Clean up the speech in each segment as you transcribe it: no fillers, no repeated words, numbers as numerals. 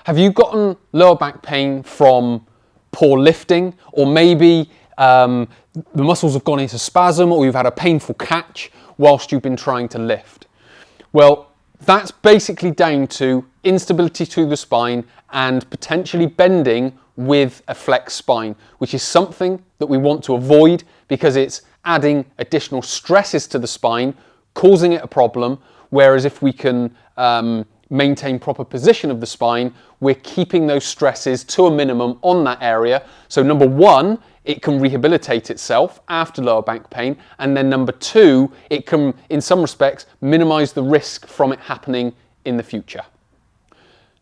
Have you gotten lower back pain from poor lifting, or maybe the muscles have gone into spasm, or you've had a painful catch whilst you've been trying to lift? Well, that's basically down to instability to the spine and potentially bending with a flexed spine, which is something that we want to avoid because it's adding additional stresses to the spine, causing it a problem. Whereas if we can maintain proper position of the spine, we're keeping those stresses to a minimum on that area. So number one, it can rehabilitate itself after lower back pain. And then number two, it can, in some respects, minimize the risk from it happening in the future.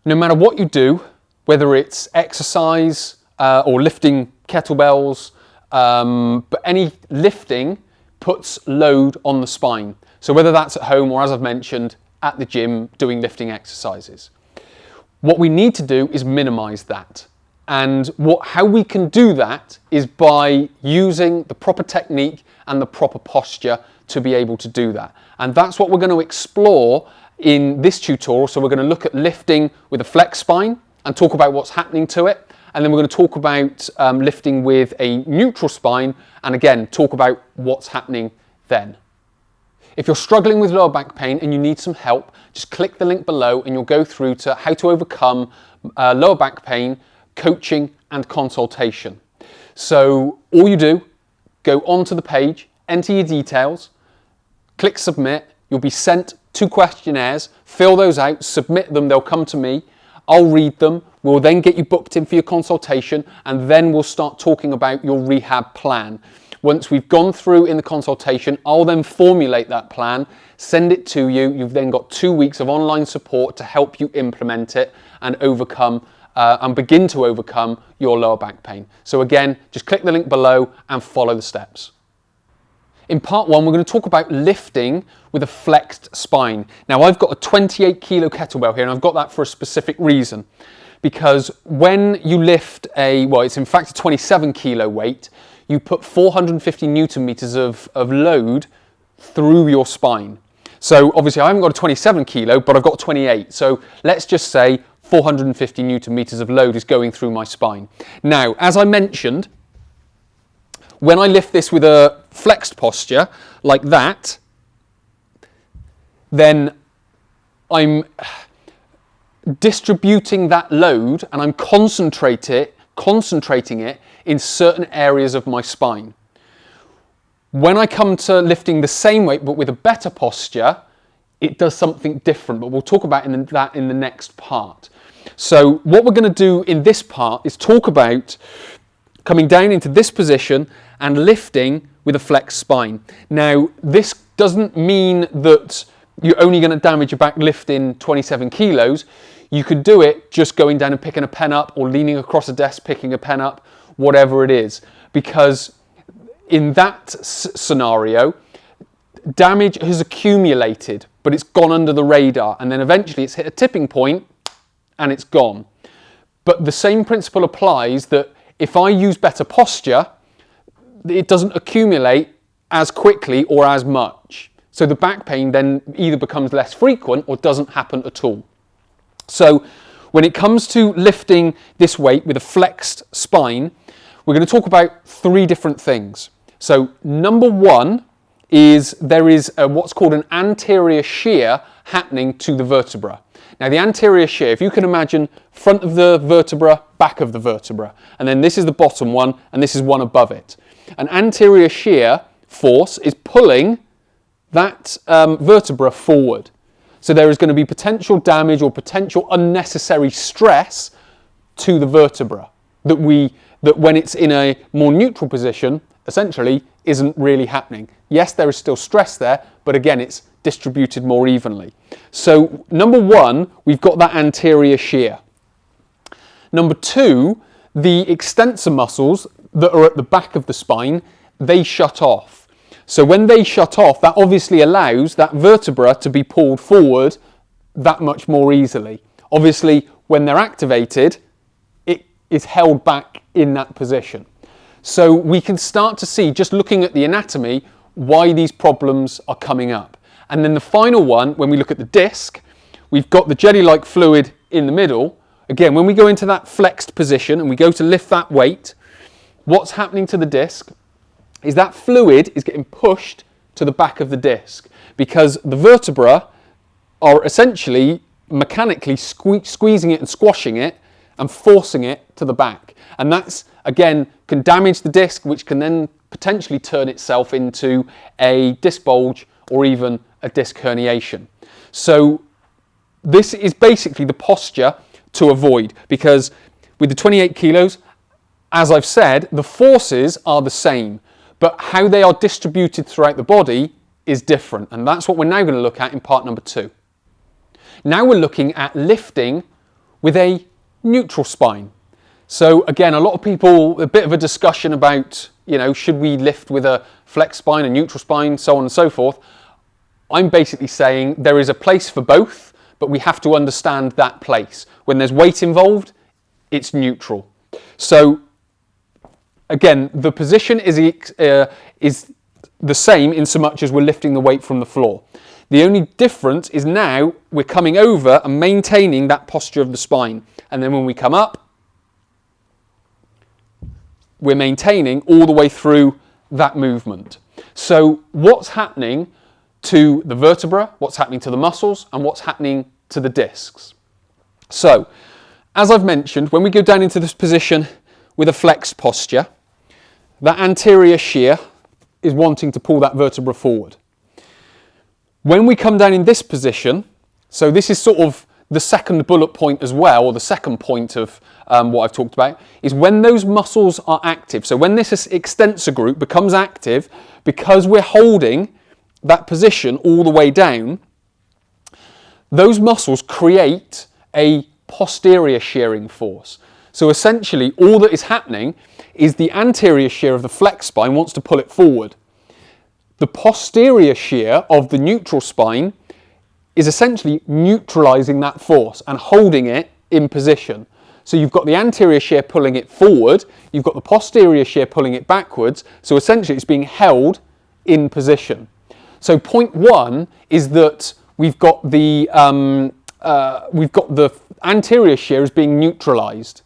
No matter what you do, whether it's exercise or lifting kettlebells, but any lifting puts load on the spine. So whether that's at home or, as I've mentioned, at the gym doing lifting exercises. What we need to do is minimize that. And how we can do that is by using the proper technique and the proper posture to be able to do that. And that's what we're going to explore in this tutorial. So we're going to look at lifting with a flexed spine and talk about what's happening to it. And then we're going to talk about lifting with a neutral spine, and again, talk about what's happening then. If you're struggling with lower back pain and you need some help, just click the link below and you'll go through to how to overcome lower back pain, coaching and consultation. So all you do, go onto the page, enter your details, click submit, you'll be sent 2 questionnaires, fill those out, submit them, they'll come to me, I'll read them, we'll then get you booked in for your consultation, and then we'll start talking about your rehab plan. Once we've gone through in the consultation, I'll then formulate that plan, send it to you. You've then got 2 weeks of online support to help you implement it and overcome and begin to overcome your lower back pain. So again, just click the link below and follow the steps. In part 1, we're going to talk about lifting with a flexed spine. Now, I've got a 28 kilo kettlebell here, and I've got that for a specific reason. Because when you lift it's in fact a 27 kilo weight, you put 450 Newton meters of load through your spine. So obviously I haven't got a 27 kilo, but I've got 28. So let's just say 450 Newton meters of load is going through my spine. Now, as I mentioned, when I lift this with a flexed posture like that, then I'm distributing that load and I'm concentrating it in certain areas of my spine. When I come to lifting the same weight but with a better posture, it does something different, but we'll talk about that in the next part. So what we're going to do in this part is talk about coming down into this position and lifting with a flexed spine. Now, this doesn't mean that you're only going to damage your back lifting 27 kilos. You could do it just going down and picking a pen up, or leaning across a desk picking a pen up, whatever it is. Because in that scenario, damage has accumulated, but it's gone under the radar, and then eventually it's hit a tipping point and it's gone. But the same principle applies, that if I use better posture, it doesn't accumulate as quickly or as much. So the back pain then either becomes less frequent or doesn't happen at all. So when it comes to lifting this weight with a flexed spine, we're going to talk about 3 different things. So number 1 is there is what's called an anterior shear happening to the vertebra. Now, the anterior shear, if you can imagine front of the vertebra, back of the vertebra, and then this is the bottom one and this is one above it. An anterior shear force is pulling that vertebra forward. So there is going to be potential damage or potential unnecessary stress to the vertebra that when it's in a more neutral position, essentially isn't really happening. Yes, there is still stress there, but again, it's distributed more evenly. So number 1, we've got that anterior shear. Number 2, the extensor muscles that are at the back of the spine, they shut off. So when they shut off, that obviously allows that vertebra to be pulled forward that much more easily. Obviously, when they're activated, it is held back in that position. So we can start to see, just looking at the anatomy, why these problems are coming up. And then the final one, when we look at the disc, we've got the jelly-like fluid in the middle. again, when we go into that flexed position and we go to lift that weight, what's happening to the disc is that fluid is getting pushed to the back of the disc because the vertebra are essentially mechanically squeezing it and squashing it and forcing it to the back. And that's, again, can damage the disc, which can then potentially turn itself into a disc bulge or even a disc herniation. So this is basically the posture to avoid, because with the 28 kilos, as I've said, the forces are the same, but how they are distributed throughout the body is different. And that's what we're now going to look at in part number 2. Now we're looking at lifting with a neutral spine. So again, a lot of people, a bit of a discussion about, should we lift with a flex spine, a neutral spine, so on and so forth. I'm basically saying there is a place for both, but we have to understand that place. When there's weight involved, it's neutral. So again, the position is the same in so much as we're lifting the weight from the floor. The only difference is now we're coming over and maintaining that posture of the spine. And then when we come up, we're maintaining all the way through that movement. So what's happening to the vertebra, what's happening to the muscles, and what's happening to the discs? So, as I've mentioned, when we go down into this position with a flexed posture, that anterior shear is wanting to pull that vertebra forward. When we come down in this position, so this is sort of the second bullet point as well, or the second point of what I've talked about, is when those muscles are active. So when this extensor group becomes active, because we're holding that position all the way down, those muscles create a posterior shearing force. So essentially, all that is happening is the anterior shear of the flex spine wants to pull it forward. The posterior shear of the neutral spine is essentially neutralizing that force and holding it in position. So you've got the anterior shear pulling it forward, you've got the posterior shear pulling it backwards, so essentially it's being held in position. So point 1 is that we've got the anterior shear is being neutralized,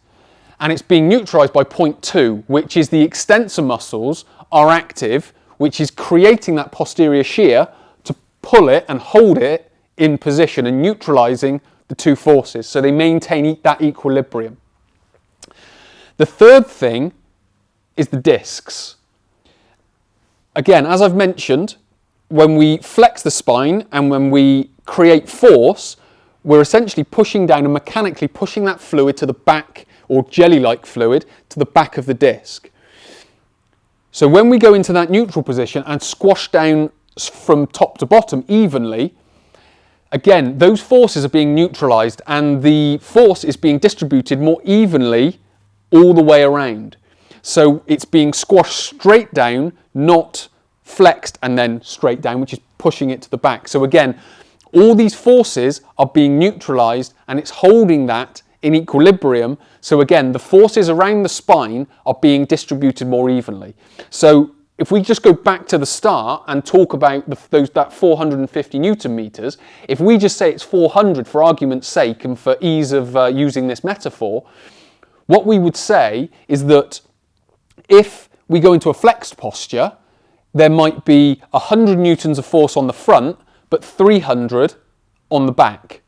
and it's being neutralized by point 2, which is the extensor muscles are active, which is creating that posterior shear to pull it and hold it in position and neutralizing the two forces, so they maintain that equilibrium. The third thing is the discs. Again, as I've mentioned, when we flex the spine and when we create force, we're essentially pushing down and mechanically pushing that fluid to the back, or jelly-like fluid, to the back of the disc. So when we go into that neutral position and squash down from top to bottom evenly, again, those forces are being neutralized and the force is being distributed more evenly all the way around. So it's being squashed straight down, not flexed and then straight down, which is pushing it to the back. So again, all these forces are being neutralized and it's holding that in equilibrium. So again, the forces around the spine are being distributed more evenly. So if we just go back to the start and talk about that 450 Newton meters, if we just say it's 400 for argument's sake and for ease of using this metaphor, what we would say is that if we go into a flexed posture, there might be 100 newtons of force on the front, but 300 on the back.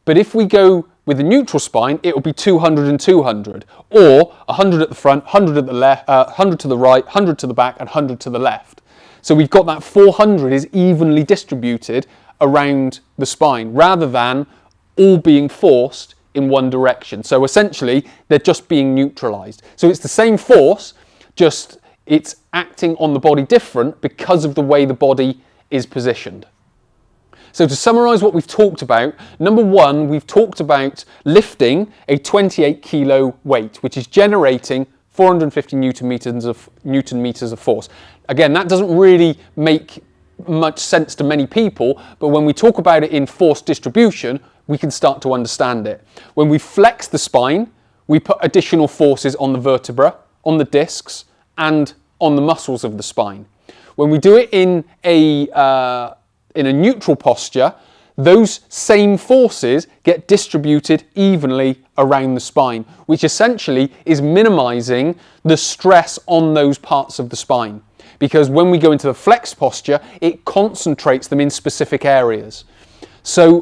But if we go with a neutral spine, it will be 200 and 200, or 100 at the front, 100 at the left, 100 to the right, 100 to the back, and 100 to the left. So we've got that 400 is evenly distributed around the spine, rather than all being forced in one direction. So essentially, they're just being neutralized. So it's the same force, just it's acting on the body different because of the way the body is positioned. So to summarise what we've talked about, number 1, we've talked about lifting a 28 kilo weight, which is generating 450 newton meters of force. Again, that doesn't really make much sense to many people, but when we talk about it in force distribution, we can start to understand it. When we flex the spine, we put additional forces on the vertebra, on the discs, and on the muscles of the spine. When we do it in a neutral posture, those same forces get distributed evenly around the spine, which essentially is minimizing the stress on those parts of the spine. Because when we go into the flex posture, it concentrates them in specific areas. So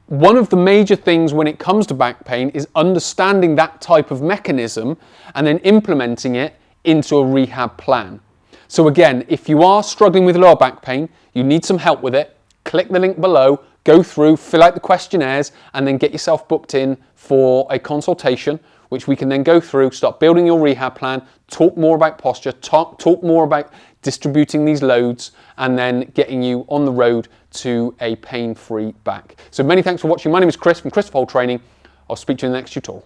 one of the major things when it comes to back pain is understanding that type of mechanism and then implementing it into a rehab plan. So again, if you are struggling with lower back pain, you need some help with it, click the link below, go through, fill out the questionnaires, and then get yourself booked in for a consultation, which we can then go through, start building your rehab plan, talk more about posture, talk more about distributing these loads, and then getting you on the road to a pain-free back. So many thanks for watching. My name is Chris from Chris Training. I'll speak to you in the next tutorial.